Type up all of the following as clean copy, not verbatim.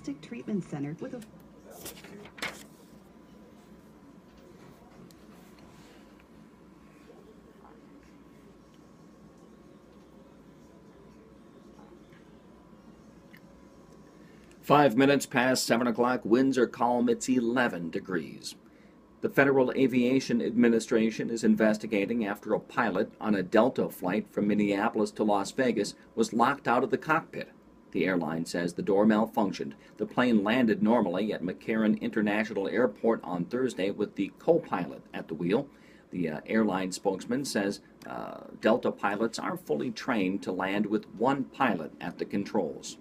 holistic treatment center with a 5 minutes past 7 o'clock, winds are calm, it's 11 degrees. The Federal Aviation Administration is investigating after a pilot on a Delta flight from Minneapolis to Las Vegas was locked out of the cockpit. The airline says the door malfunctioned. The plane landed normally at McCarran International Airport on Thursday with the co-pilot at the wheel. The airline spokesman says Delta pilots are fully trained to land with one pilot at the controls.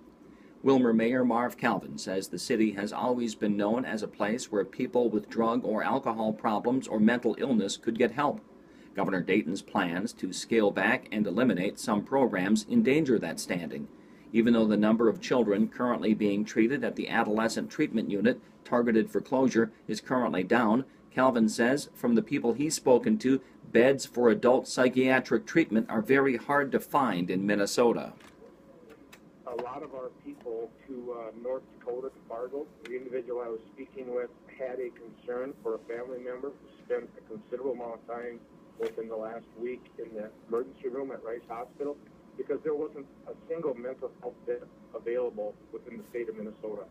Willmar Mayor Marv Calvin says the city has always been known as a place where people with drug or alcohol problems or mental illness could get help. Governor Dayton's plans to scale back and eliminate some programs endanger that standing. Even though the number of children currently being treated at the adolescent treatment unit targeted for closure is currently down, Calvin says from the people he's spoken to, beds for adult psychiatric treatment are very hard to find in Minnesota. A lot of our people to North Dakota, to Fargo, the individual I was speaking with had a concern for a family member who spent a considerable amount of time within the last week in the emergency room at Rice Hospital because there wasn't a single mental health bed available within the state of Minnesota.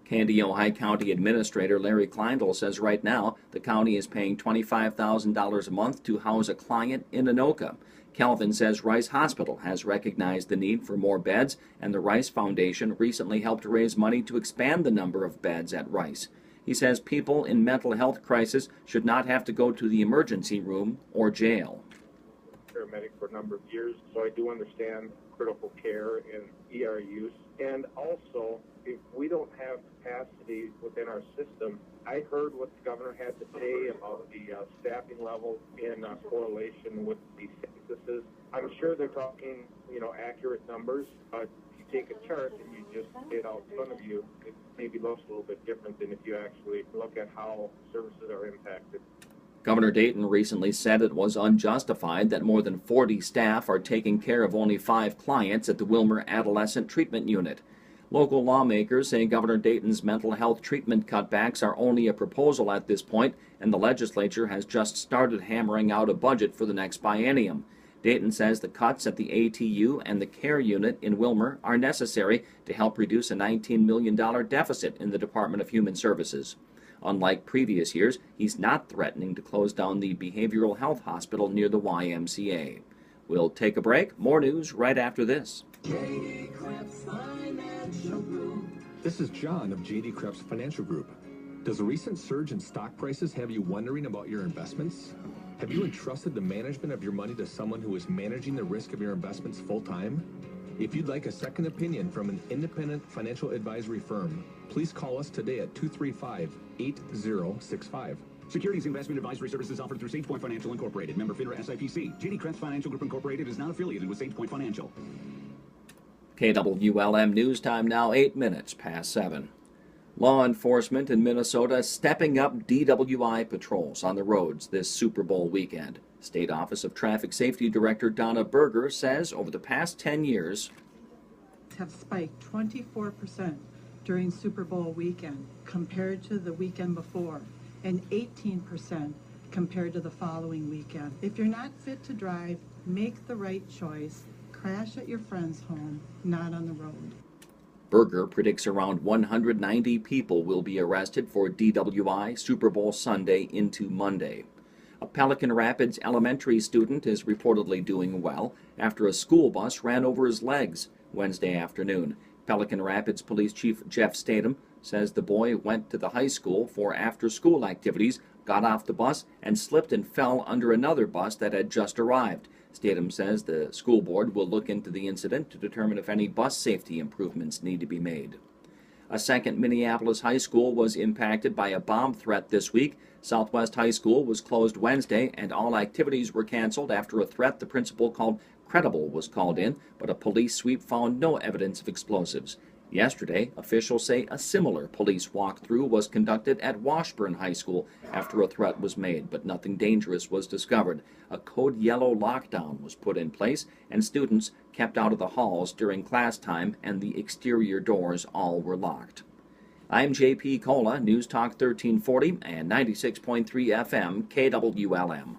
Candy, Ojai County Administrator Larry Kleindl says right now the county is paying $25,000 a month to house a client in Anoka. Calvin says Rice Hospital has recognized the need for more beds, and the Rice Foundation recently helped raise money to expand the number of beds at Rice. He says people in mental health crisis should not have to go to the emergency room or jail. Paramedic for a number of years, so I do understand critical care and ER use. And also, if we don't have capacity within our system, I heard what the governor had to say about the staffing levels in correlation with the censuses. I'm sure they're talking, accurate numbers, but if you take a chart and you just lay it out in front of you, it maybe looks a little bit different than if you actually look at how services are impacted. Governor Dayton recently said it was unjustified that more than 40 staff are taking care of only 5 clients at the Willmar Adolescent Treatment Unit. Local lawmakers say Governor Dayton's mental health treatment cutbacks are only a proposal at this point, and the legislature has just started hammering out a budget for the next biennium. Dayton says the cuts at the ATU and the care unit in Willmar are necessary to help reduce a $19 million deficit in the Department of Human Services. Unlike previous years, he's not threatening to close down the behavioral health hospital near the YMCA. We'll take a break. More news right after this. J.D. Krebs Financial Group. This is John of J.D. Krebs Financial Group. Does the recent surge in stock prices have you wondering about your investments? Have you entrusted the management of your money to someone who is managing the risk of your investments full-time? If you'd like a second opinion from an independent financial advisory firm, please call us today at 235-8065. Securities investment advisory services offered through SagePoint Financial Incorporated, member FINRA SIPC. J.D. Krebs Financial Group Incorporated is not affiliated with SagePoint Financial. KWLM News Time now 8 minutes past 7. Law enforcement in Minnesota stepping up DWI patrols on the roads this Super Bowl weekend. State Office of Traffic Safety Director Donna Berger says over the past 10 years have spiked 24% during Super Bowl weekend compared to the weekend before, and 18% compared to the following weekend. If you're not fit to drive, make the right choice. Crash at your friend's home, not on the road. Berger predicts around 190 people will be arrested for DWI Super Bowl Sunday into Monday. A Pelican Rapids elementary student is reportedly doing well after a school bus ran over his legs Wednesday afternoon. Pelican Rapids Police Chief Jeff Statham says the boy went to the high school for after-school activities, got off the bus, and slipped and fell under another bus that had just arrived. Statham says the school board will look into the incident to determine if any bus safety improvements need to be made. A second Minneapolis high school was impacted by a bomb threat this week. Southwest High School was closed Wednesday, and all activities were canceled after a threat the principal called credible was called in, but a police sweep found no evidence of explosives. Yesterday, officials say a similar police walkthrough was conducted at Washburn High School after a threat was made, but nothing dangerous was discovered. A code yellow lockdown was put in place, and students kept out of the halls during class time, and the exterior doors all were locked. I'm JP Cola, News Talk 1340 and 96.3 FM KWLM.